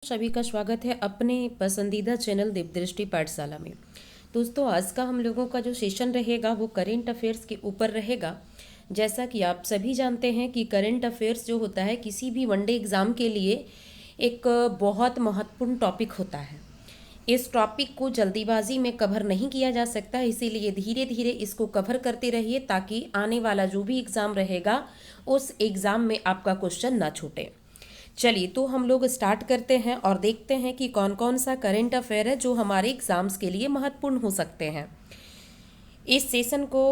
सभी का स्वागत है अपने पसंदीदा चैनल दीपदृष्टि पाठशाला में। दोस्तों, आज का हम लोगों का जो सेशन रहेगा वो करेंट अफेयर्स के ऊपर रहेगा। जैसा कि आप सभी जानते हैं कि करेंट अफेयर्स जो होता है किसी भी वनडे एग्ज़ाम के लिए एक बहुत महत्वपूर्ण टॉपिक होता है। इस टॉपिक को जल्दीबाजी में कवर नहीं किया जा सकता, इसीलिए धीरे धीरे इसको कवर करते रहिए ताकि आने वाला जो भी एग्ज़ाम रहेगा उस एग्ज़ाम में आपका क्वेश्चन ना छूटे। चलिए, तो हम लोग स्टार्ट करते हैं और देखते हैं कि कौन कौन सा करेंट अफेयर है जो हमारे एग्ज़ाम्स के लिए महत्वपूर्ण हो सकते हैं। इस सेशन को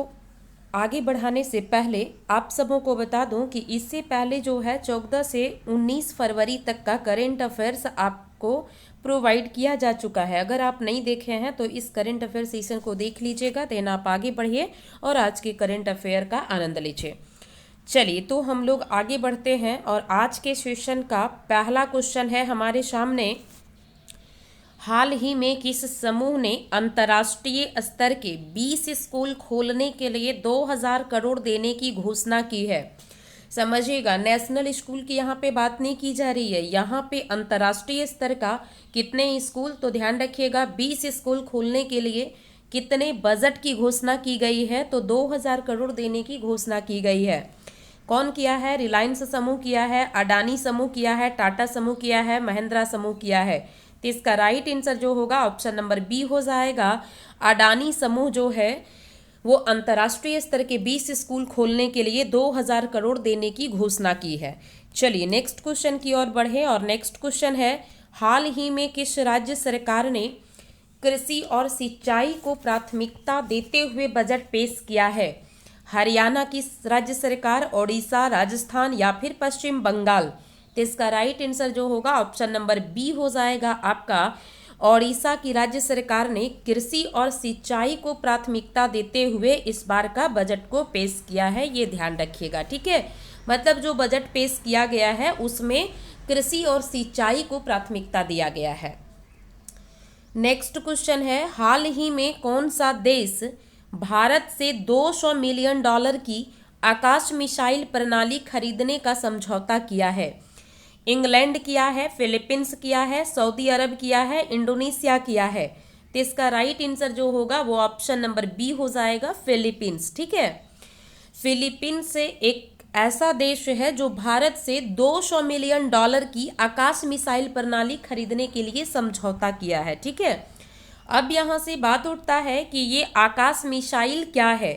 आगे बढ़ाने से पहले आप सबों को बता दूं कि इससे पहले जो है 14 से 19 फरवरी तक का करेंट अफेयर्स आपको प्रोवाइड किया जा चुका है। अगर आप नहीं देखे हैं तो इस करेंट अफेयर सेशन को देख लीजिएगा, देन आप आगे बढ़िए और आज के करेंट अफेयर का आनंद लीजिए। चलिए, तो हम लोग आगे बढ़ते हैं और आज के सेशन का पहला क्वेश्चन है हमारे सामने। हाल ही में किस समूह ने अंतर्राष्ट्रीय स्तर के 20 स्कूल खोलने के लिए 2000 करोड़ देने की घोषणा की है? समझिएगा, नेशनल स्कूल की यहाँ पे बात नहीं की जा रही है, यहाँ पे अंतर्राष्ट्रीय स्तर का कितने स्कूल, तो ध्यान रखिएगा 20 स्कूल खोलने के लिए कितने बजट की घोषणा की गई है, तो 2000 करोड़ देने की घोषणा की गई है। कौन किया है? रिलायंस समूह किया है, अडानी समूह किया है, टाटा समूह किया है, महिंद्रा समूह किया है। तो इसका राइट आंसर जो होगा ऑप्शन नंबर बी हो जाएगा। अडानी समूह जो है वो अंतर्राष्ट्रीय स्तर के 20 स्कूल खोलने के लिए 2000 करोड़ देने की घोषणा की है। चलिए नेक्स्ट क्वेश्चन की ओर बढ़े और नेक्स्ट क्वेश्चन है, हाल ही में किस राज्य सरकार ने कृषि और सिंचाई को प्राथमिकता देते हुए बजट पेश किया है? हरियाणा की राज्य सरकार, ओडिशा, राजस्थान या फिर पश्चिम बंगाल? तो इसका राइट आंसर जो होगा ऑप्शन नंबर बी हो जाएगा आपका। ओडिशा की राज्य सरकार ने कृषि और सिंचाई को प्राथमिकता देते हुए इस बार का बजट को पेश किया है, ये ध्यान रखिएगा, ठीक है। मतलब जो बजट पेश किया गया है उसमें कृषि और सिंचाई को प्राथमिकता दिया गया है। नेक्स्ट क्वेश्चन है, हाल ही में कौन सा देश भारत से $200 मिलियन की आकाश मिसाइल प्रणाली खरीदने का समझौता किया है? इंग्लैंड किया है, फिलीपींस किया है, सऊदी अरब किया है, इंडोनेशिया किया है? तो इसका राइट आंसर जो होगा वो ऑप्शन नंबर बी हो जाएगा, फिलीपींस, ठीक है। फिलीपींस से एक ऐसा देश है जो भारत से $200 मिलियन की आकाश मिसाइल प्रणाली खरीदने के लिए समझौता किया है, ठीक है। अब यहाँ से बात उठता है कि ये आकाश मिसाइल क्या है।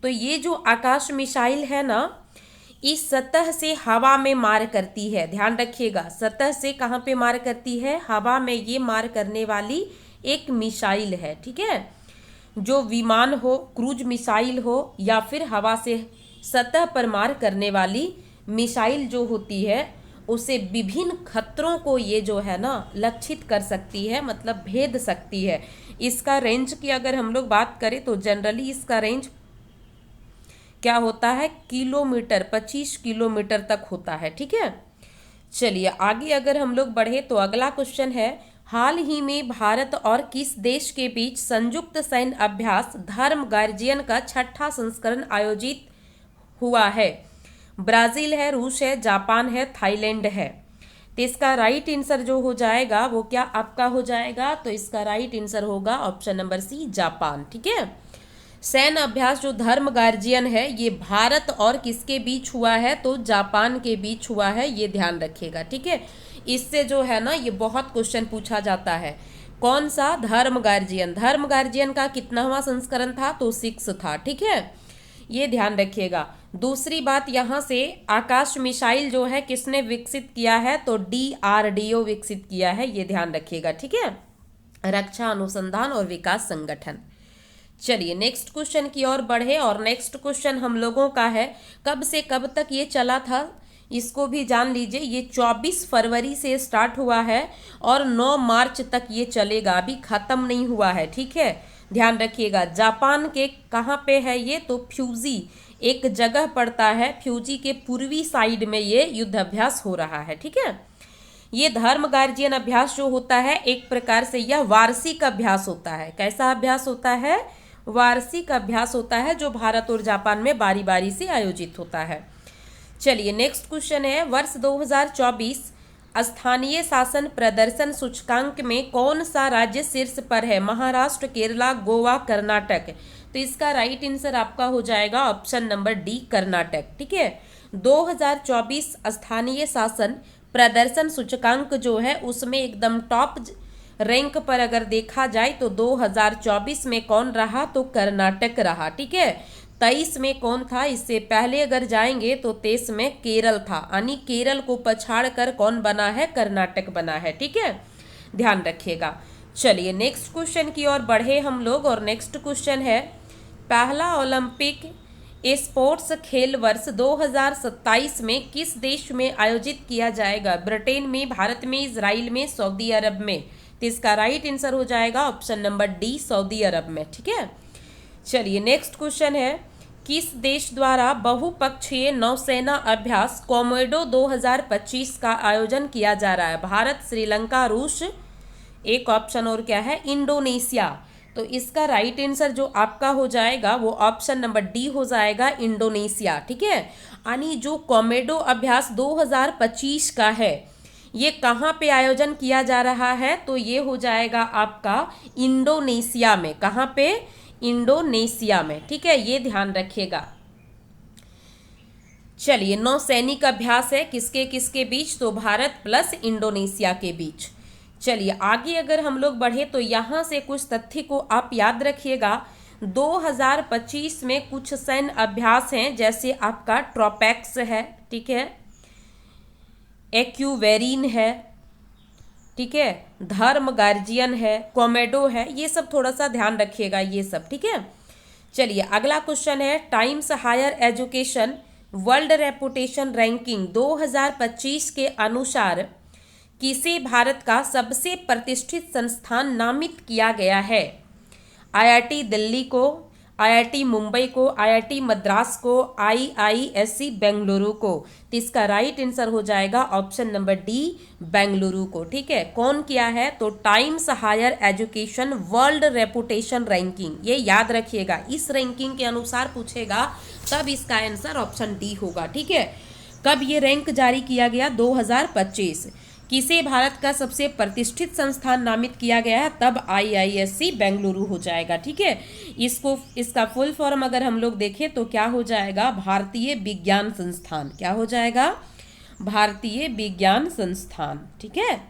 तो ये जो आकाश मिसाइल है ना, इस सतह से हवा में मार करती है, ध्यान रखिएगा, सतह से कहाँ पे मार करती है? हवा में ये मार करने वाली एक मिसाइल है, ठीक है। जो विमान हो, क्रूज मिसाइल हो या फिर हवा से सतह पर मार करने वाली मिसाइल जो होती है उसे विभिन्न खतरों को ये जो है ना लक्षित कर सकती है, मतलब भेद सकती है। इसका रेंज की अगर हम लोग बात करें तो जनरली इसका रेंज क्या होता है? किलोमीटर, 25 किलोमीटर तक होता है, ठीक है। चलिए आगे अगर हम लोग बढ़े तो अगला क्वेश्चन है, हाल ही में भारत और किस देश के बीच संयुक्त सैन्य अभ्यास धर्म गार्जियन का 6ठा संस्करण आयोजित हुआ है? ब्राजील है, रूस है, जापान है, थाईलैंड है? तो इसका राइट आंसर जो हो जाएगा वो क्या आपका हो जाएगा? तो इसका राइट आंसर होगा ऑप्शन नंबर सी, जापान, ठीक है। सैन्य अभ्यास जो धर्म गार्जियन है ये भारत और किसके बीच हुआ है? तो जापान के बीच हुआ है, ये ध्यान रखिएगा, ठीक है। इससे जो है ना ये बहुत क्वेश्चन पूछा जाता है। कौन सा? धर्म गार्जियन। धर्म गार्जियन का कितनावां संस्करण था? तो 6 था, ठीक है, ये ध्यान रखिएगा। दूसरी बात यहाँ से, आकाश मिसाइल जो है किसने विकसित किया है? तो DRDO विकसित किया है, ये ध्यान रखिएगा, ठीक है, रक्षा अनुसंधान और विकास संगठन। चलिए नेक्स्ट क्वेश्चन की ओर बढ़े और नेक्स्ट क्वेश्चन हम लोगों का है, कब से कब तक ये चला था इसको भी जान लीजिए। ये 24 फरवरी से स्टार्ट हुआ है और 9 मार्च तक ये चलेगा, अभी खत्म नहीं हुआ है, ठीक है, ध्यान रखिएगा। जापान के कहाँ पे है ये? तो फ्यूजी एक जगह पड़ता है, फ्यूजी के पूर्वी साइड में ये युद्ध अभ्यास हो रहा है, ठीक है। ये धर्म गार्जियन अभ्यास जो होता है एक प्रकार से यह वार्षिक अभ्यास होता है। कैसा अभ्यास होता है? वार्षिक अभ्यास होता है जो भारत और जापान में बारी बारी से आयोजित होता है। चलिए नेक्स्ट क्वेश्चन है, वर्ष 2024 स्थानीय शासन प्रदर्शन सूचकांक में कौन सा राज्य शीर्ष पर है? महाराष्ट्र, केरला, गोवा, कर्नाटक। तो इसका राइट आंसर आपका हो जाएगा ऑप्शन नंबर डी, कर्नाटक। ठीक है, 2024 स्थानीय शासन प्रदर्शन सूचकांक जो है उसमें एकदम टॉप रैंक पर अगर देखा जाए तो 2024 में कौन रहा? तो कर्नाटक रहा। ठीक है, 23 में कौन था? इससे पहले अगर जाएंगे तो 23 में केरल था, यानी केरल को पछाड़ कर कौन बना है? कर्नाटक बना है। ठीक है, ध्यान रखिएगा। चलिए नेक्स्ट क्वेश्चन की ओर बढ़े हम लोग, और नेक्स्ट क्वेश्चन है, पहला ओलंपिक स्पोर्ट्स खेल वर्ष 2027 में किस देश में आयोजित किया जाएगा? ब्रिटेन में, भारत में, इजराइल में, सऊदी अरब में। तो इसका राइट आंसर हो जाएगा ऑप्शन नंबर डी, सऊदी अरब में। ठीक है, चलिए नेक्स्ट क्वेश्चन है, किस देश द्वारा बहुपक्षीय नौसेना अभ्यास कॉमोडो 2025 का आयोजन किया जा रहा है? भारत, श्रीलंका, रूस, एक ऑप्शन और क्या है? इंडोनेशिया। तो इसका राइट आंसर जो आपका हो जाएगा वो ऑप्शन नंबर डी हो जाएगा, इंडोनेशिया। ठीक है, यानी जो कॉमोडो अभ्यास 2025 का है ये कहाँ पे आयोजन किया जा रहा है? तो ये हो जाएगा आपका इंडोनेशिया में। कहाँ पे? इंडोनेशिया में। ठीक है, ये ध्यान रखिएगा। चलिए, नौसैनिक अभ्यास है किसके किसके बीच? तो भारत प्लस इंडोनेशिया के बीच। चलिए आगे अगर हम लोग बढ़े तो यहाँ से कुछ तथ्य को आप याद रखिएगा। 2025 में कुछ सैन्य अभ्यास हैं, जैसे आपका ट्रोपैक्स है, ठीक है, एक्यूवेरिन है, ठीक है, धर्म गार्जियन है, कॉमेडो है, ये सब थोड़ा सा ध्यान रखिएगा ये सब। ठीक है, चलिए अगला क्वेश्चन है, Times higher education world reputation ranking 2025 के अनुसार किसे भारत का सबसे प्रतिष्ठित संस्थान नामित किया गया है? आईआईटी दिल्ली को, आईआईटी मुंबई को, आईआईटी मद्रास को, आईआईएससी बेंगलुरु को। तो इसका राइट आंसर हो जाएगा ऑप्शन नंबर डी, बेंगलुरु को। ठीक है, कौन किया है? तो Times higher education world reputation ranking, ये याद रखिएगा। इस रैंकिंग के अनुसार पूछेगा तब इसका आंसर ऑप्शन डी होगा। ठीक है, कब ये रैंक जारी किया गया? 2025। किसे भारत का सबसे प्रतिष्ठित संस्थान नामित किया गया है? तब आईआईएससी बेंगलुरु हो जाएगा। ठीक है, इसका फुल फॉर्म अगर हम लोग देखें तो क्या हो जाएगा? भारतीय विज्ञान संस्थान। क्या हो जाएगा? भारतीय विज्ञान संस्थान। ठीक है,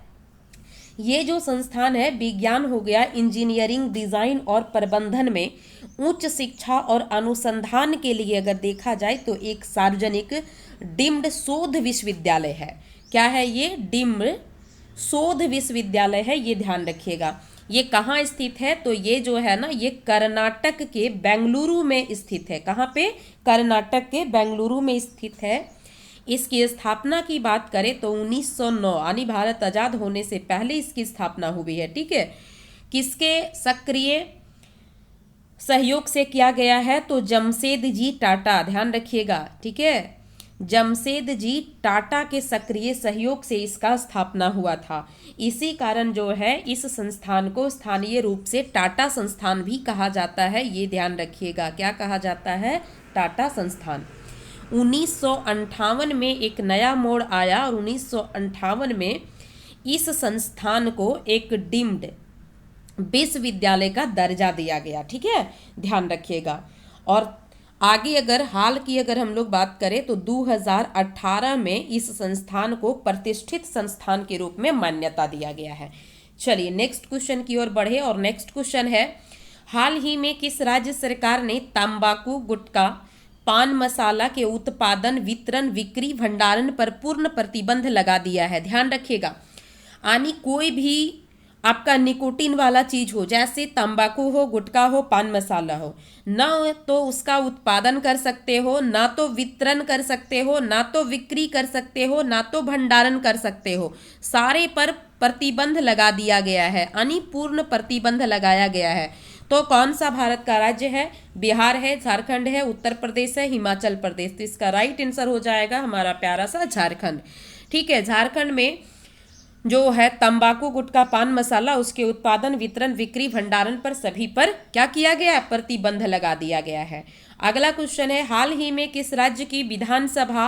ये जो संस्थान है विज्ञान हो गया, इंजीनियरिंग, डिजाइन और प्रबंधन में उच्च शिक्षा और अनुसंधान के लिए अगर देखा जाए तो एक सार्वजनिक डीम्ड शोध विश्वविद्यालय है। क्या है ये? डीम्ड शोध विश्वविद्यालय है, ये ध्यान रखिएगा। ये कहाँ स्थित है? तो ये जो है ना, ये कर्नाटक के बेंगलुरु में स्थित है। कहाँ पे? कर्नाटक के बेंगलुरु में स्थित है। इसकी स्थापना की बात करें तो 1909 यानी भारत आजाद होने से पहले इसकी स्थापना हुई है। ठीक है, किसके सक्रिय सहयोग से किया गया है? तो जमशेदजी टाटा, ध्यान रखिएगा। ठीक है, जमशेदजी टाटा के सक्रिय सहयोग से इसका स्थापना हुआ था। इसी कारण जो है इस संस्थान को स्थानीय रूप से टाटा संस्थान भी कहा जाता है, ये ध्यान रखिएगा। क्या कहा जाता है? टाटा संस्थान। 1958 में एक नया मोड़ आया और 1958 में इस संस्थान को एक डीम्ड विश्वविद्यालय का दर्जा दिया गया। ठीक है, ध्यान रखिएगा। और आगे अगर हाल की अगर हम लोग बात करें तो 2018 में इस संस्थान को प्रतिष्ठित संस्थान के रूप में मान्यता दिया गया है। चलिए नेक्स्ट क्वेश्चन की ओर बढ़े, और नेक्स्ट क्वेश्चन है, हाल ही में किस राज्य सरकार ने तंबाकू, गुटखा, पान मसाला के उत्पादन, वितरण, बिक्री, भंडारण पर पूर्ण प्रतिबंध लगा दिया है? ध्यान रखिएगा, यानी कोई भी आपका निकोटीन वाला चीज हो, जैसे तंबाकू हो, गुटखा हो, पान मसाला हो, ना तो उसका उत्पादन कर सकते हो, ना तो वितरण कर सकते हो, ना तो बिक्री कर सकते हो, ना तो भंडारण कर सकते हो। सारे पर प्रतिबंध लगा दिया गया है, यानी पूर्ण प्रतिबंध लगाया गया है। तो कौन सा भारत का राज्य है? बिहार है, झारखंड है, उत्तर प्रदेश है, हिमाचल प्रदेश। तो इसका राइट आंसर हो जाएगा हमारा प्यारा सा झारखंड। ठीक है, झारखंड में जो है तंबाकू, गुटखा, पान मसाला, उसके उत्पादन, वितरण, बिक्री, भंडारण पर सभी पर क्या किया गया है? प्रतिबंध लगा दिया गया है। अगला क्वेश्चन है, हाल ही में किस राज्य की विधानसभा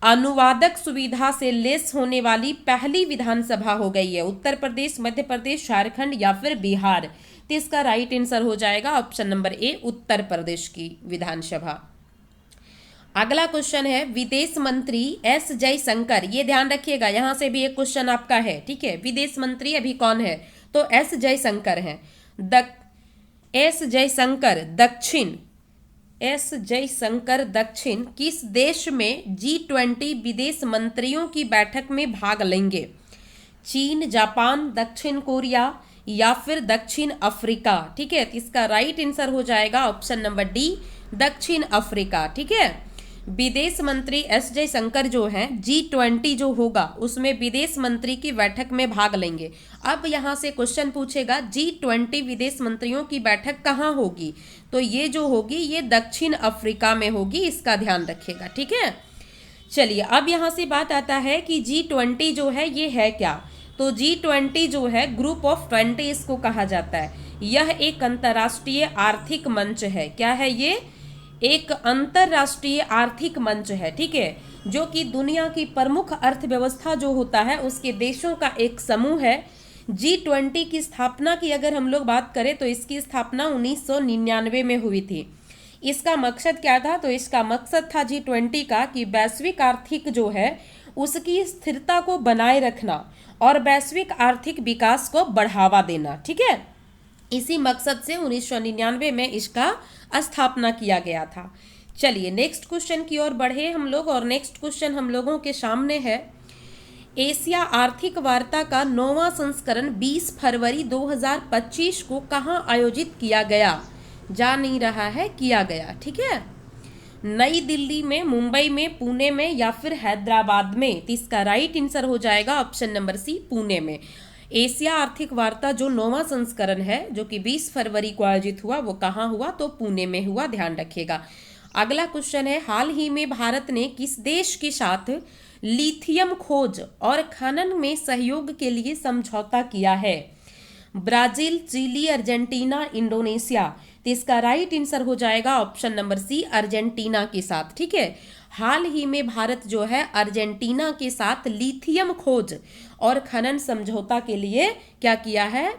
अनुवादक सुविधा से लेस होने वाली पहली विधानसभा हो गई है? उत्तर प्रदेश, मध्य प्रदेश, झारखंड या फिर बिहार? तो इसका राइट आंसर हो जाएगा option number A, Uttar Pradesh की विधानसभा। अगला क्वेश्चन है विदेश मंत्री एस जयशंकर, ये ध्यान रखिएगा, यहां से भी एक क्वेश्चन आपका है, ठीक है। विदेश मंत्री अभी कौन है? तो एस जयशंकर हैं। एस जयशंकर दक्षिण किस देश में G20 विदेश मंत्रियों की बैठक में भाग लेंगे? चीन, जापान, दक्षिण कोरिया या फिर दक्षिण अफ्रीका? ठीक है, तो इसका राइट आंसर हो जाएगा ऑप्शन नंबर डी, दक्षिण अफ्रीका। ठीक है, विदेश मंत्री एस जयशंकर जो हैं G20 जो होगा उसमें विदेश मंत्री की बैठक में भाग लेंगे। अब यहाँ से क्वेश्चन पूछेगा G20 विदेश मंत्रियों की बैठक कहाँ होगी? तो ये जो होगी ये दक्षिण अफ्रीका में होगी, इसका ध्यान रखिएगा। ठीक है, चलिए अब यहाँ से बात आता है कि G20 जो है ये है क्या? तो G20 जो है ग्रुप ऑफ 20 इसको कहा जाता है। यह एक अंतर्राष्ट्रीय आर्थिक मंच है। क्या है ये? एक अंतरराष्ट्रीय आर्थिक मंच है। ठीक है, जो कि दुनिया की प्रमुख अर्थव्यवस्था जो होता है उसके देशों का एक समूह है। G20 की स्थापना की अगर हम लोग बात करें तो इसकी स्थापना 1999 में हुई थी। इसका मकसद क्या था? तो इसका मकसद था G20 का कि वैश्विक आर्थिक जो है उसकी स्थिरता को बनाए रखना और वैश्विक आर्थिक विकास को बढ़ावा देना। ठीक है, इसी मकसद से 1999 में इसका स्थापना किया गया था। चलिए नेक्स्ट क्वेश्चन की ओर बढ़े हम लोग, और नेक्स्ट क्वेश्चन हम लोगों के सामने है एशिया आर्थिक वार्ता का 9वां संस्करण 20 फरवरी 2025 को कहाँ आयोजित किया गया? जा नहीं रहा है, किया गया। ठीक है, नई दिल्ली में, मुंबई में, पुणे में या फिर हैदराबाद में? तो इसका राइट आंसर हो जाएगा ऑप्शन नंबर सी, पुणे में। एशिया आर्थिक वार्ता जो 9वां संस्करण है जो कि 20 फरवरी को आयोजित हुआ वो कहाँ हुआ? तो पुणे में हुआ, ध्यान रखिएगा। अगला क्वेश्चन है हाल ही में भारत ने किस देश के साथ लिथियम खोज और खनन में सहयोग के लिए समझौता किया है? Brazil, Chile, Argentina, Indonesia? तो इसका राइट आंसर हो जाएगा ऑप्शन नंबर सी, अर्जेंटीना के साथ। ठीक है, हाल ही में भारत जो है अर्जेंटीना के साथ लिथियम खोज और खनन समझौता के लिए क्या किया है?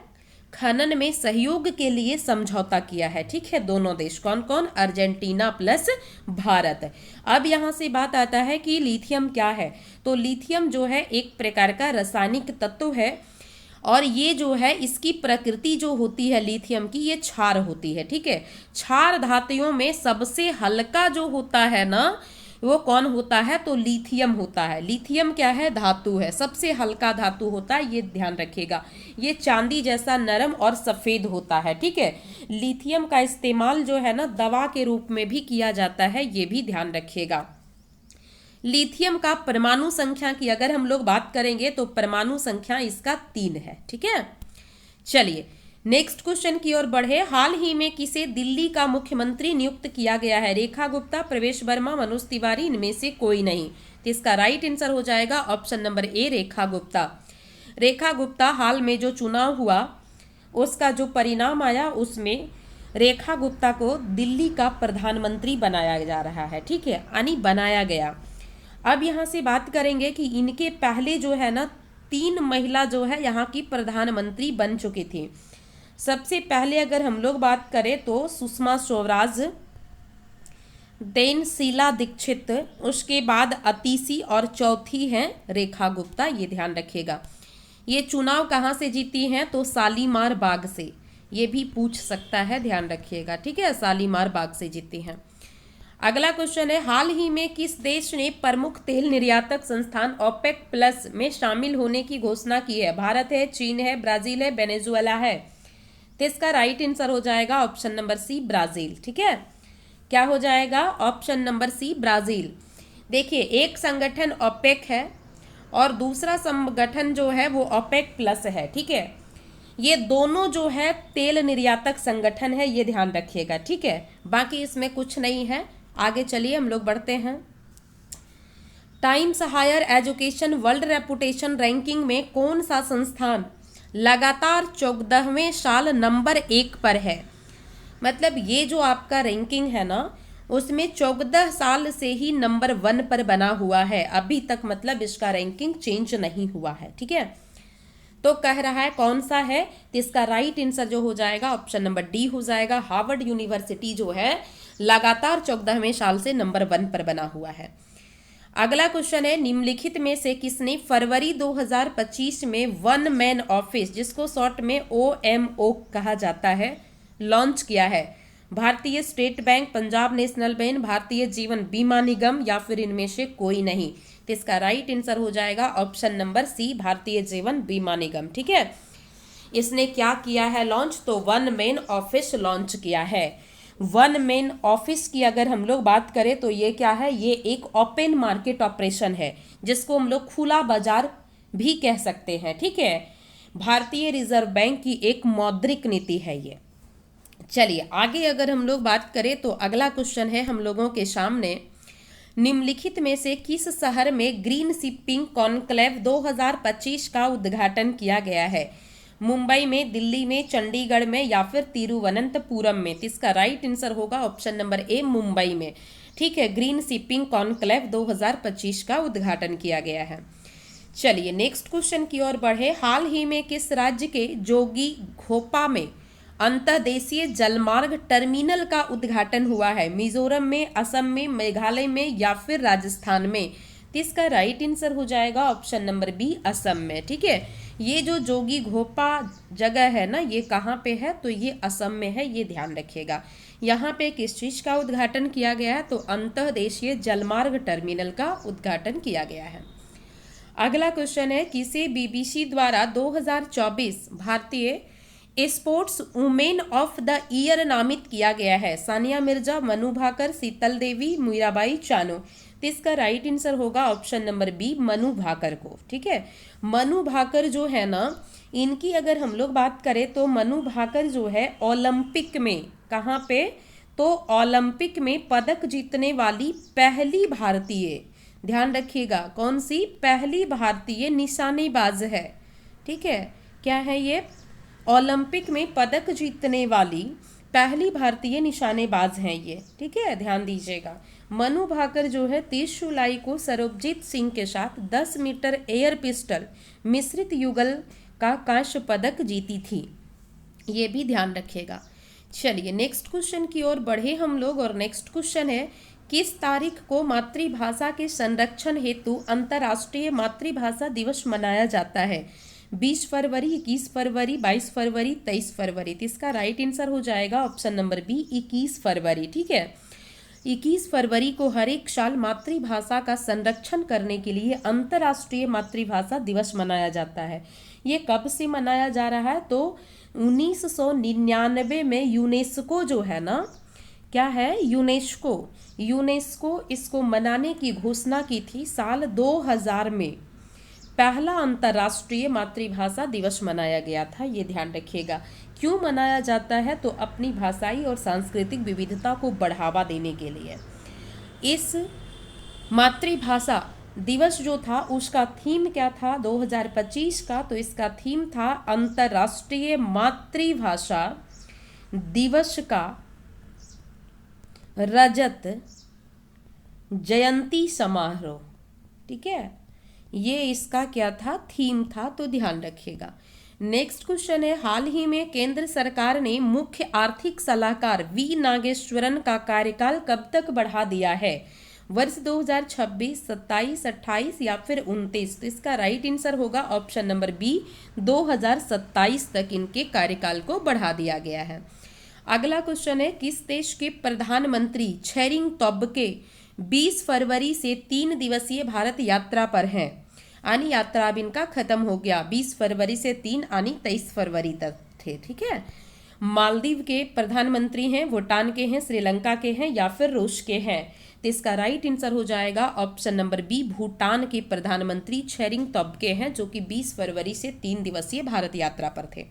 खनन में सहयोग के लिए समझौता किया है। ठीक है, दोनों देश कौन कौन? Argentina plus Bharat. अब यहाँ से बात आता है कि लिथियम क्या है? तो लिथियम जो है एक प्रकार का रासायनिक तत्व है और ये जो है इसकी प्रकृति जो होती है लिथियम की, ये क्षार होती है। ठीक है, क्षार धातुओं में सबसे हल्का जो होता है ना वो कौन होता है? तो लिथियम होता है। लिथियम क्या है? धातु है, सबसे हल्का धातु होता है, ये ध्यान रखिएगा। ये चांदी जैसा नरम और सफ़ेद होता है। ठीक है, लिथियम का इस्तेमाल जो है ना दवा के रूप में भी किया जाता है, ये भी ध्यान रखिएगा। लिथियम का परमाणु संख्या की अगर हम लोग बात करेंगे तो परमाणु संख्या इसका 3 है। ठीक है, चलिए नेक्स्ट क्वेश्चन की ओर बढ़े। हाल ही में किसे दिल्ली का मुख्यमंत्री नियुक्त किया गया है? रेखा गुप्ता, प्रवेश वर्मा, मनोज तिवारी, इनमें से कोई नहीं? तो इसका राइट आंसर हो जाएगा option number A, Rekha Gupta. Rekha Gupta हाल में जो चुनाव हुआ उसका जो परिणाम आया उसमें रेखा गुप्ता को दिल्ली का प्रधानमंत्री बनाया जा रहा है। ठीक है, यानी बनाया गया। अब यहाँ से बात करेंगे कि इनके पहले जो है ना 3 महिला जो है यहाँ की प्रधानमंत्री बन चुकी थी। सबसे पहले अगर हम लोग बात करें तो सुषमा स्वराज, देन शीला दीक्षित, उसके बाद अतिशी और चौथी हैं रेखा गुप्ता, ये ध्यान रखिएगा। ये चुनाव कहाँ से जीती हैं? तो शालीमार बाग से, ये भी पूछ सकता है, ध्यान रखिएगा। ठीक है, शालीमार बाग से जीती हैं। अगला क्वेश्चन है हाल ही में किस देश ने प्रमुख तेल निर्यातक संस्थान ओपेक प्लस में शामिल होने की घोषणा की है? भारत है, चीन है, ब्राजील है, वेनेजुएला है? तो इसका राइट आंसर हो जाएगा ऑप्शन नंबर सी, ब्राजील। ठीक है, क्या हो जाएगा? Option number C, Brazil. देखिए एक संगठन ओपेक है और दूसरा संगठन जो है वो ओपेक प्लस है। ठीक है, ये दोनों जो है तेल निर्यातक संगठन है, ये ध्यान रखिएगा। ठीक है, बाकी इसमें कुछ नहीं है। आगे चलिए हम लोग बढ़ते हैं। Times higher education world reputation ranking में कौन सा संस्थान लगातार 14वें साल नंबर 1 पर है? मतलब ये जो आपका रैंकिंग है ना उसमें 14 साल से ही नंबर 1 पर बना हुआ है अभी तक, मतलब इसका रैंकिंग चेंज नहीं हुआ है। ठीक है, तो कह रहा है कौन सा है, तो इसका राइट आंसर जो हो जाएगा ऑप्शन नंबर डी हो जाएगा। हार्वर्ड यूनिवर्सिटी जो है लगातार 14वें साल से नंबर 1 पर बना हुआ है। अगला क्वेश्चन है, निम्नलिखित में से किसने फरवरी 2025 में वन मैन ऑफिस, जिसको शॉर्ट में OMO कहा जाता है, लॉन्च किया है? भारतीय state bank, Punjab national bank, Bharatiya Jeevan बीमा निगम या फिर इनमें से कोई नहीं? तो इसका राइट आंसर हो जाएगा ऑप्शन नंबर सी, भारतीय जीवन बीमा निगम। ठीक है, इसने क्या किया है लॉन्च, तो वन मैन ऑफिस लॉन्च किया है। वन मैन ऑफिस की अगर हम लोग बात करें तो ये क्या है, ये एक ओपन मार्केट ऑपरेशन है, जिसको हम लोग खुला बाजार भी कह सकते हैं। ठीक है, भारतीय रिजर्व बैंक की एक मौद्रिक नीति है ये। चलिए आगे अगर हम लोग बात करें तो अगला क्वेश्चन है हम लोगों के सामने, निम्नलिखित में से किस शहर में ग्रीन शिपिंग कॉन्क्लेव 2025 का उद्घाटन किया गया है? मुंबई में, दिल्ली में, चंडीगढ़ में या फिर तिरुवनंतपुरम में? तो इसका राइट आंसर होगा ऑप्शन नंबर ए, मुंबई में। ठीक है, ग्रीन शिपिंग कॉन्क्लेव 2025 का उद्घाटन किया गया है। चलिए नेक्स्ट क्वेश्चन की ओर बढ़े। हाल ही में किस राज्य के जोगी घोपा में अंतर्देशीय जलमार्ग टर्मिनल का उद्घाटन हुआ है? मिजोरम में, असम में, मेघालय में या फिर राजस्थान में? तो इसका राइट आंसर हो जाएगा ऑप्शन नंबर बी, असम में। ठीक है, ये जो जोगी घोपा जगह है ना, ये कहाँ पे है, तो ये असम में है, ये ध्यान रखिएगा। यहाँ पे किस चीज़ का उद्घाटन किया गया है, तो अंतर्देशीय जलमार्ग टर्मिनल का उद्घाटन किया गया है। अगला क्वेश्चन है, किसे BBC द्वारा 2024 भारतीय sports women of the year नामित किया गया है? सानिया मिर्जा, मनु भाकर, शीतल देवी, मीराबाई चानू? तो इसका राइट आंसर होगा option number B, Manu Bhaker को। ठीक है, मनु भाकर जो है ना, इनकी अगर हम लोग बात करें तो मनु भाकर जो है ओलंपिक में, कहाँ पे, तो ओलंपिक में पदक जीतने वाली पहली भारतीय, ध्यान रखिएगा कौन सी, पहली भारतीय निशानेबाज है। ठीक है, क्या है ये, ओलंपिक में पदक जीतने वाली पहली भारतीय निशानेबाज हैं ये। ठीक है, ध्यान दीजिएगा। मनु भाकर जो है 30 जुलाई को सरबजीत सिंह के साथ 10 मीटर एयर पिस्टल मिश्रित युगल का कांस्य पदक जीती थी, ये भी ध्यान रखिएगा। चलिए नेक्स्ट क्वेश्चन की ओर बढ़े हम लोग, और नेक्स्ट क्वेश्चन है, किस तारीख को मातृभाषा के संरक्षण हेतु अंतर्राष्ट्रीय मातृभाषा दिवस मनाया जाता है? 20 फरवरी, 21 फरवरी, 22 फरवरी, 23 फरवरी? तो इसका राइट आंसर हो जाएगा ऑप्शन नंबर बी, 21 फरवरी। ठीक है, 21 फरवरी को हर एक साल मातृभाषा का संरक्षण करने के लिए अंतर्राष्ट्रीय मातृभाषा दिवस मनाया जाता है। ये कब से मनाया जा रहा है, तो 1999 में यूनेस्को जो है ना, क्या है, यूनेस्को इसको मनाने की घोषणा की थी। साल 2000 में पहला अंतर्राष्ट्रीय मातृभाषा दिवस मनाया गया था, ये ध्यान रखिएगा। क्यों मनाया जाता है, तो अपनी भाषाई और सांस्कृतिक विविधता को बढ़ावा देने के लिए। इस मातृभाषा दिवस जो था उसका थीम क्या था 2025 का, तो इसका थीम था अंतर्राष्ट्रीय मातृभाषा दिवस का रजत जयंती समारोह। ठीक है, ये इसका क्या था, थीम था, तो ध्यान रखिएगा। नेक्स्ट क्वेश्चन है, हाल ही में केंद्र सरकार ने मुख्य आर्थिक सलाहकार वी नागेश्वरन का कार्यकाल कब तक बढ़ा दिया है? वर्ष 2026, 27, 28 या फिर 29? तो इसका राइट आंसर होगा ऑप्शन नंबर बी, 2027 तक इनके कार्यकाल को बढ़ा दिया गया है। अगला क्वेश्चन है, किस देश के प्रधानमंत्री छेरिंग तोब्गे 20 फरवरी से 3 दिवसीय भारत यात्रा पर हैं? यानी यात्रा अब इनका खत्म हो गया, 20 फरवरी से 3 यानी 23 फरवरी तक थे। ठीक है, मालदीव के प्रधानमंत्री हैं, भूटान के हैं, श्रीलंका के हैं या फिर रूस के हैं? तो इसका राइट आंसर हो जाएगा ऑप्शन नंबर बी, भूटान के प्रधानमंत्री छेरिंग तोब्गे हैं, जो कि 20 फरवरी से 3 दिवसीय भारत यात्रा पर थे।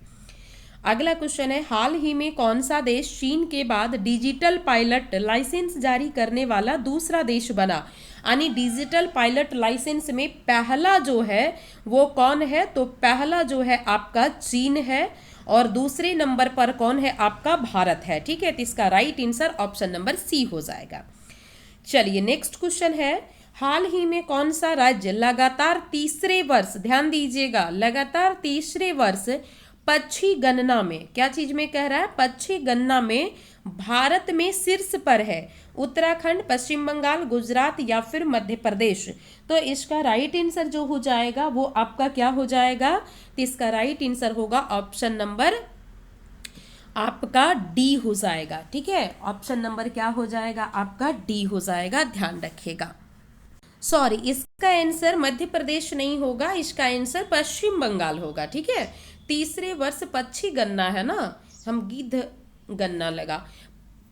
अगला क्वेश्चन है, हाल ही में कौन सा देश चीन के बाद डिजिटल पायलट लाइसेंस जारी करने वाला दूसरा देश बना? यानी डिजिटल पायलट लाइसेंस में पहला जो है वो कौन है, तो पहला जो है आपका चीन है और दूसरे नंबर पर कौन है, आपका भारत है। ठीक है, तो इसका right answer option number C हो जाएगा। चलिए नेक्स्ट क्वेश्चन है, हाल ही में कौन सा राज्य लगातार तीसरे वर्ष, ध्यान दीजिएगा, लगातार तीसरे वर्ष पक्षी गणना में, क्या चीज में कह रहा है, पक्षी गणना में भारत में शीर्ष पर है? उत्तराखंड, पश्चिम बंगाल, गुजरात या फिर मध्य प्रदेश? तो इसका राइट आंसर जो हो जाएगा वो आपका क्या हो जाएगा, तो इसका राइट आंसर होगा ऑप्शन नंबर आपका डी हो जाएगा। ठीक है, ऑप्शन नंबर क्या हो जाएगा, आपका डी हो जाएगा, ध्यान रखिएगा। सॉरी, इसका आंसर मध्य प्रदेश नहीं होगा, इसका आंसर पश्चिम बंगाल होगा। ठीक है, तीसरे वर्ष पक्षी गणना है ना, हम गिद्ध गणना लगा,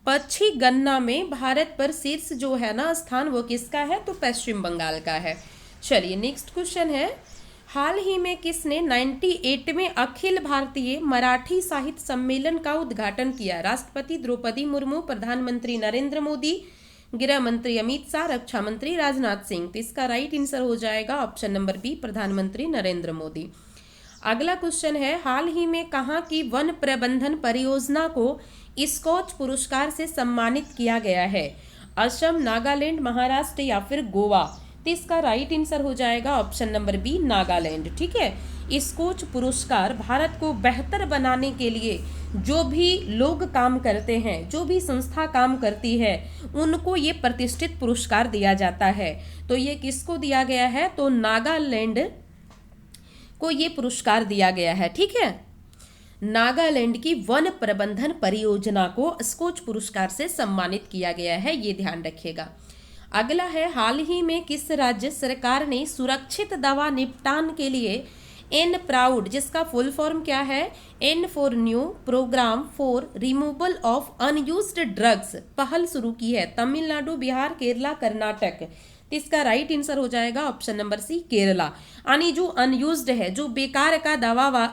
पक्षी गणना में भारत पर शीर्ष जो है ना स्थान वो किसका है, तो पश्चिम बंगाल का है। चलिए नेक्स्ट क्वेश्चन है, हाल ही में किसने 98वें अखिल भारतीय मराठी साहित्य सम्मेलन का उद्घाटन किया? राष्ट्रपति द्रौपदी मुर्मू, प्रधानमंत्री नरेंद्र मोदी, गृह मंत्री अमित शाह, रक्षा मंत्री राजनाथ सिंह? तो इसका राइट आंसर हो जाएगा ऑप्शन नंबर बी, प्रधानमंत्री नरेंद्र मोदी। अगला क्वेश्चन है, हाल ही में कहाँ की वन प्रबंधन परियोजना को स्कॉच पुरस्कार से सम्मानित किया गया है? असम, नागालैंड, महाराष्ट्र या फिर गोवा? तो इसका राइट आंसर हो जाएगा ऑप्शन नंबर बी, नागालैंड। ठीक है, स्कॉच पुरस्कार भारत को बेहतर बनाने के लिए जो भी लोग काम करते हैं, जो भी संस्था काम करती है, उनको ये प्रतिष्ठित पुरस्कार दिया जाता है। तो ये किसको दिया गया है, तो नागालैंड को ये पुरस्कार दिया गया है। ठीक है, नागालैंड की वन प्रबंधन परियोजना को स्कॉच पुरस्कार से सम्मानित किया गया है, ये ध्यान रखिएगा। अगला है, हाल ही में किस राज्य सरकार ने सुरक्षित दवा निपटान के लिए एन प्राउड, जिसका फुल फॉर्म क्या है, N for new, program for removal of unused drugs पहल शुरू की है? तमिलनाडु, बिहार, केरला, कर्नाटक? तो इसका राइट आंसर हो जाएगा ऑप्शन नंबर सी, केरला। यानी जो अनयूज्ड है, जो बेकार का दवा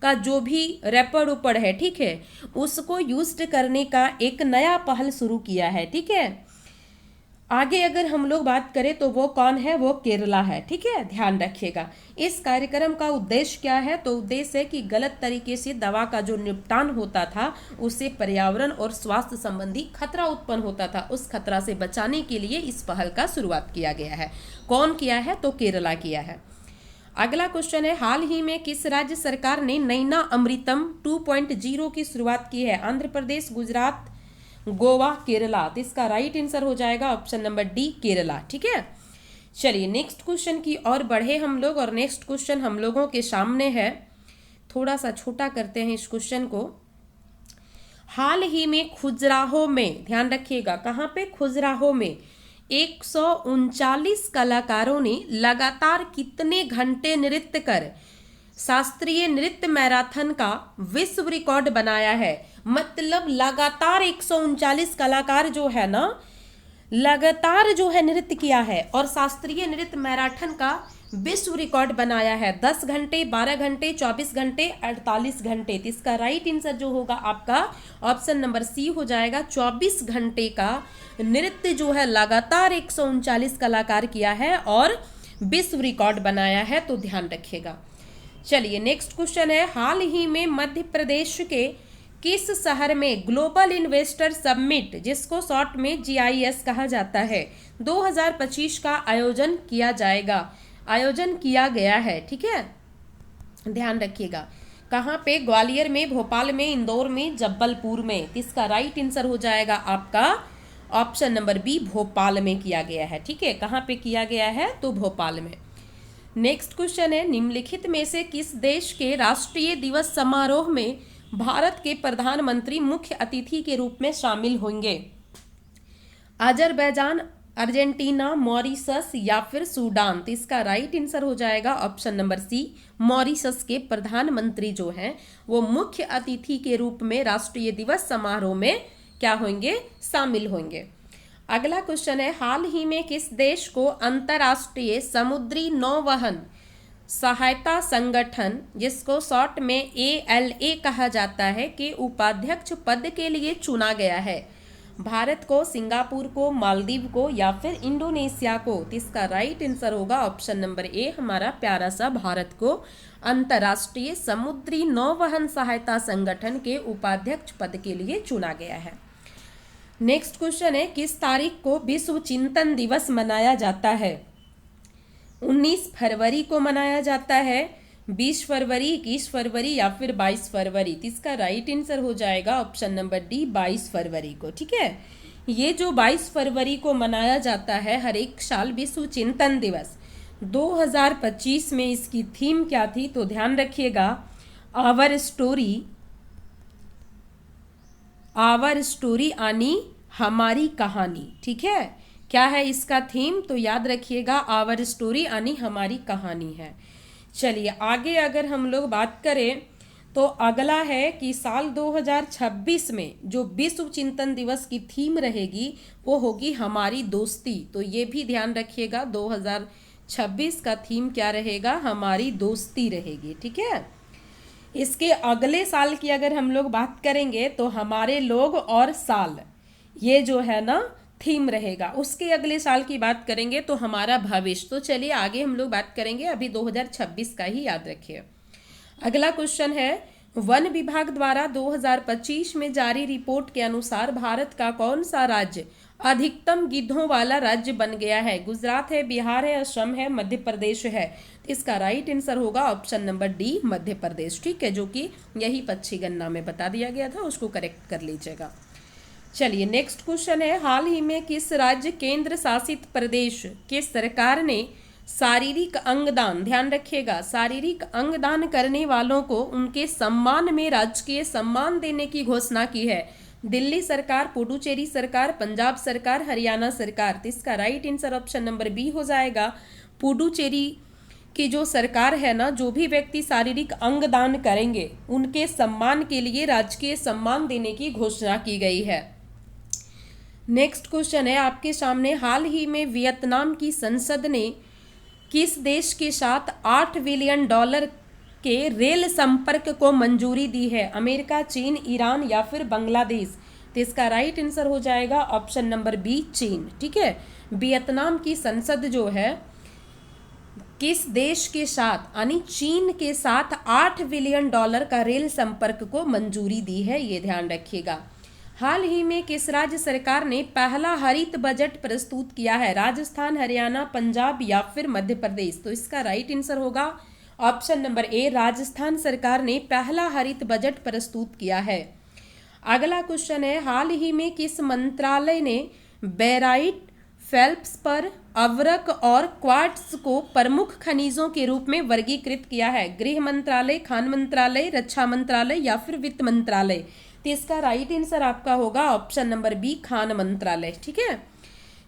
का जो भी रैपर ऊपर है, ठीक है, उसको यूज्ड करने का एक नया पहल शुरू किया है। ठीक है, आगे अगर हम लोग बात करें तो वो कौन है, वो केरला है। ठीक है, ध्यान रखिएगा। इस कार्यक्रम का उद्देश्य क्या है, तो उद्देश्य है कि गलत तरीके से दवा का जो निपटान होता था उससे पर्यावरण और स्वास्थ्य संबंधी खतरा उत्पन्न होता था, उस खतरा से बचाने के लिए इस पहल का शुरुआत किया गया है। कौन किया है, तो केरला किया है। अगला क्वेश्चन है, हाल ही में किस राज्य सरकार ने नैना अमृतम 2.0 की शुरुआत की है? आंध्र प्रदेश, गुजरात, गोवा, केरला? तो इसका राइट आंसर हो जाएगा ऑप्शन नंबर डी, केरला। ठीक है, चलिए नेक्स्ट क्वेश्चन की ओर बढ़े हम लोग, और नेक्स्ट क्वेश्चन हम लोगों के सामने है, थोड़ा सा छोटा करते हैं इस क्वेश्चन को। हाल ही में खजुराहो में, ध्यान रखिएगा, कहाँ पे, खजुराहो में 139 कलाकारों ने लगातार कितने घंटे नृत्य कर शास्त्रीय नृत्य मैराथन का विश्व रिकॉर्ड बनाया है? मतलब लगातार 139 कलाकार जो है ना, लगातार जो है नृत्य किया है और शास्त्रीय नृत्य मैराथन का विश्व रिकॉर्ड बनाया है। 10 घंटे, 12 घंटे, 24 घंटे, 48 घंटे। तो इसका राइट आंसर जो होगा आपका ऑप्शन नंबर सी हो जाएगा। 24 घंटे का नृत्य जो है लगातार 139 कलाकार किया है और विश्व रिकॉर्ड बनाया है, तो ध्यान रखिएगा। चलिए नेक्स्ट क्वेश्चन है, हाल ही में मध्य प्रदेश के किस शहर में ग्लोबल इन्वेस्टर समिट, जिसको शॉर्ट में GIS कहा जाता है, 2025 का आयोजन किया गया है? ठीक है, ध्यान रखिएगा। कहाँ पे, ग्वालियर में, भोपाल में, इंदौर में, जबलपुर में? इसका राइट आंसर हो जाएगा आपका ऑप्शन नंबर बी, भोपाल में किया गया है। ठीक है, कहाँ पे किया गया है, तो भोपाल में। नेक्स्ट क्वेश्चन है, निम्नलिखित में से किस देश के राष्ट्रीय दिवस समारोह में भारत के प्रधानमंत्री मुख्य अतिथि के रूप में शामिल होंगे? अजरबैजान, अर्जेंटीना, मॉरिशस या फिर सूडान? तो इसका राइट आंसर हो जाएगा ऑप्शन नंबर सी, मॉरिशस के प्रधानमंत्री जो हैं वो मुख्य अतिथि के रूप में राष्ट्रीय दिवस समारोह में क्या होंगे, शामिल होंगे। अगला क्वेश्चन है, हाल ही में किस देश को अंतर्राष्ट्रीय समुद्री नौवहन सहायता संगठन, जिसको शॉर्ट में ALA कहा जाता है, के उपाध्यक्ष पद के लिए चुना गया है? भारत को, सिंगापुर को, मालदीव को या फिर इंडोनेशिया को? तो इसका राइट आंसर होगा ऑप्शन नंबर ए, हमारा प्यारा सा भारत को अंतर्राष्ट्रीय समुद्री नौवहन सहायता संगठन के उपाध्यक्ष पद के लिए चुना गया है। नेक्स्ट क्वेश्चन है, किस तारीख को विश्व चिंतन दिवस मनाया जाता है? 19 फरवरी को मनाया जाता है, 20 फरवरी, 21 फरवरी या फिर 22 फरवरी? तो इसका राइट आंसर हो जाएगा ऑप्शन नंबर डी, 22 फरवरी को। ठीक है, ये जो 22 फरवरी को मनाया जाता है हर एक साल विश्व चिंतन दिवस, 2025 में इसकी थीम क्या थी? तो ध्यान रखिएगा, आवर स्टोरी यानी हमारी कहानी। ठीक है, क्या है इसका थीम? तो याद रखिएगा, आवर स्टोरी यानी हमारी कहानी है। चलिए आगे अगर हम लोग बात करें तो अगला है कि साल 2026 में जो विश्व चिंतन दिवस की थीम रहेगी वो होगी हमारी दोस्ती। तो ये भी ध्यान रखिएगा, 2026 का थीम क्या रहेगा? हमारी दोस्ती रहेगी। ठीक है, इसके अगले साल की अगर हम लोग बात करेंगे तो हमारे लोग और साल, ये जो है ना थीम रहेगा। उसके अगले साल की बात करेंगे तो हमारा भविष्य। तो चलिए आगे हम लोग बात करेंगे, अभी 2026 का ही याद रखिए। अगला क्वेश्चन है, वन विभाग द्वारा 2025 में जारी रिपोर्ट के अनुसार भारत का कौन सा राज्य अधिकतम गिद्धों वाला राज्य बन गया है? गुजरात है, बिहार है, असम है, मध्य प्रदेश है? इसका राइट आंसर होगा option number D, Madhya Pradesh. ठीक है, जो कि यही पक्षी गणना में बता दिया गया था, उसको करेक्ट कर लीजिएगा। चलिए नेक्स्ट क्वेश्चन है, हाल ही में किस राज्य केंद्र शासित प्रदेश के सरकार ने शारीरिक अंगदान, ध्यान रखिएगा, शारीरिक अंगदान करने वालों को उनके सम्मान में राजकीय सम्मान देने की घोषणा की है? दिल्ली सरकार, पुडुचेरी सरकार, पंजाब सरकार, हरियाणा सरकार? तो इसका right answer option number B हो जाएगा, पुडुचेरी की जो सरकार है ना, जो भी व्यक्ति शारीरिक अंगदान करेंगे उनके सम्मान के लिए राजकीय सम्मान देने की घोषणा की गई है। नेक्स्ट क्वेश्चन है आपके सामने, हाल ही में वियतनाम की संसद ने किस देश के साथ $8 बिलियन के रेल संपर्क को मंजूरी दी है? अमेरिका, चीन, ईरान या फिर बांग्लादेश? तो इसका राइट आंसर हो जाएगा ऑप्शन नंबर बी, चीन। ठीक है, वियतनाम की संसद जो है किस देश के साथ यानी चीन के साथ $8 बिलियन का रेल संपर्क को मंजूरी दी है, ये ध्यान रखिएगा। हाल ही में किस राज्य सरकार ने पहला हरित बजट प्रस्तुत किया है? राजस्थान, हरियाणा, पंजाब या फिर मध्य प्रदेश? तो इसका राइट आंसर होगा ऑप्शन नंबर ए, राजस्थान सरकार ने पहला हरित बजट प्रस्तुत किया है। अगला क्वेश्चन है, हाल ही में किस मंत्रालय ने बेराइट, फेल्प्सपर, अवरक और क्वार्ट्ज को प्रमुख खनिजों के रूप में वर्गीकृत किया है? गृह मंत्रालय, खान मंत्रालय, रक्षा मंत्रालय या फिर वित्त मंत्रालय? तो इसका राइट आंसर आपका होगा ऑप्शन नंबर बी, खान मंत्रालय। ठीक है,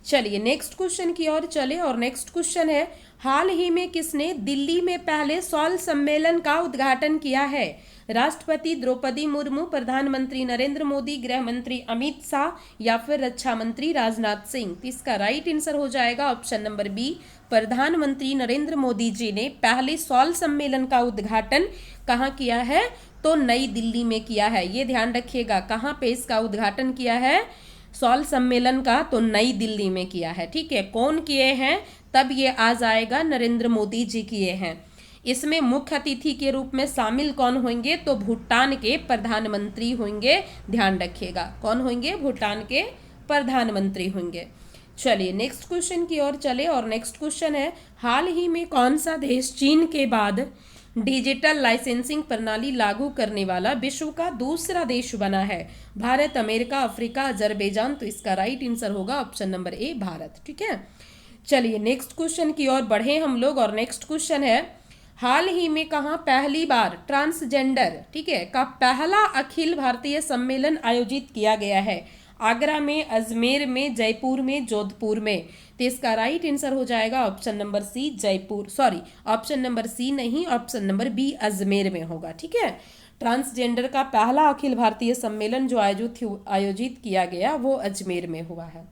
चलिए नेक्स्ट क्वेश्चन की ओर चले और नेक्स्ट क्वेश्चन है, हाल ही में किसने दिल्ली में पहले सॉल सम्मेलन का उद्घाटन किया है? राष्ट्रपति द्रौपदी मुर्मू, प्रधानमंत्री नरेंद्र मोदी, गृह मंत्री अमित शाह या फिर रक्षा मंत्री राजनाथ सिंह? तो इसका राइट आंसर हो जाएगा ऑप्शन नंबर बी, प्रधानमंत्री नरेंद्र मोदी जी ने पहले सॉल सम्मेलन का उद्घाटन कहाँ किया है? तो नई दिल्ली में किया है। ये ध्यान रखिएगा, कहाँ पे इसका उद्घाटन किया है सॉल सम्मेलन का? तो नई दिल्ली में किया है। ठीक है, कौन किए हैं? तब ये आ जाएगा, नरेंद्र मोदी जी किए हैं। इसमें मुख्य अतिथि के रूप में शामिल कौन होंगे? तो भूटान के प्रधानमंत्री होंगे, ध्यान रखिएगा। कौन होंगे? भूटान के प्रधानमंत्री होंगे। चलिए नेक्स्ट क्वेश्चन की ओर चले और नेक्स्ट क्वेश्चन है, हाल ही में कौन सा देश चीन के बाद डिजिटल लाइसेंसिंग प्रणाली लागू करने वाला विश्व का दूसरा देश बना है? Bharat, America, Africa, Azerbaijan? तो इसका राइट आंसर होगा ऑप्शन नंबर ए, भारत। ठीक है, चलिए नेक्स्ट क्वेश्चन की ओर बढ़े हम लोग और नेक्स्ट क्वेश्चन है, हाल ही में कहाँ पहली बार ट्रांसजेंडर, ठीक है, का पहला अखिल भारतीय सम्मेलन आयोजित किया गया है? आगरा में, अजमेर में, जयपुर में, जोधपुर में? तो इसका राइट आंसर हो जाएगा option number C, Jaipur, sorry option number C नहीं, ऑप्शन नंबर बी, अजमेर में होगा। ठीक है, ट्रांसजेंडर का पहला अखिल भारतीय सम्मेलन जो आयोजित किया गया वो अजमेर में हुआ है।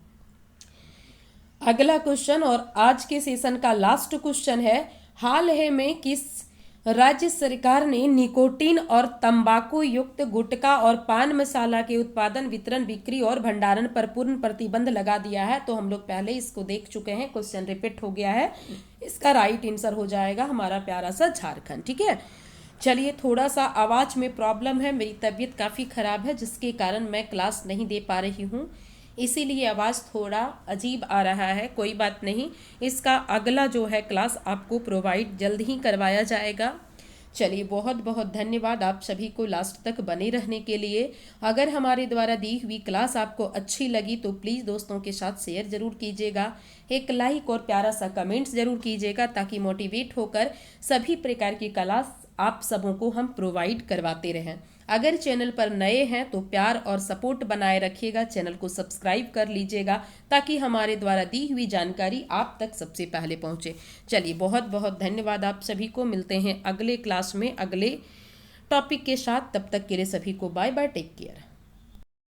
अगला क्वेश्चन और आज के सेशन का लास्ट क्वेश्चन है, हाल ही में किस राज्य सरकार ने निकोटीन और तंबाकू युक्त गुटखा और पान मसाला के उत्पादन, वितरण, बिक्री और भंडारण पर पूर्ण प्रतिबंध लगा दिया है। तो हम लोग पहले इसको देख चुके हैं, क्वेश्चन रिपीट हो गया है। इसका राइट आंसर हो जाएगा हमारा प्यारा सा झारखंड। ठीक है, चलिए, थोड़ा सा आवाज में प्रॉब्लम है, मेरी तबीयत काफ़ी ख़राब है जिसके कारण मैं क्लास नहीं दे पा रही हूँ, इसीलिए आवाज़ थोड़ा अजीब आ रहा है। कोई बात नहीं, इसका अगला जो है क्लास आपको प्रोवाइड जल्द ही करवाया जाएगा। चलिए, बहुत बहुत धन्यवाद आप सभी को लास्ट तक बने रहने के लिए। अगर हमारे द्वारा दी हुई क्लास आपको अच्छी लगी तो प्लीज़ दोस्तों के साथ शेयर ज़रूर कीजिएगा, एक लाइक और प्यारा सा कमेंट्स ज़रूर कीजिएगा, ताकि मोटिवेट होकर सभी प्रकार की क्लास आप सबों को हम प्रोवाइड करवाते रहें। अगर चैनल पर नए हैं तो प्यार और सपोर्ट बनाए रखिएगा, चैनल को सब्सक्राइब कर लीजिएगा, ताकि हमारे द्वारा दी हुई जानकारी आप तक सबसे पहले पहुंचे। चलिए, बहुत बहुत धन्यवाद आप सभी को, मिलते हैं अगले क्लास में अगले टॉपिक के साथ। तब तक के लिए सभी को बाय बाय, टेक केयर।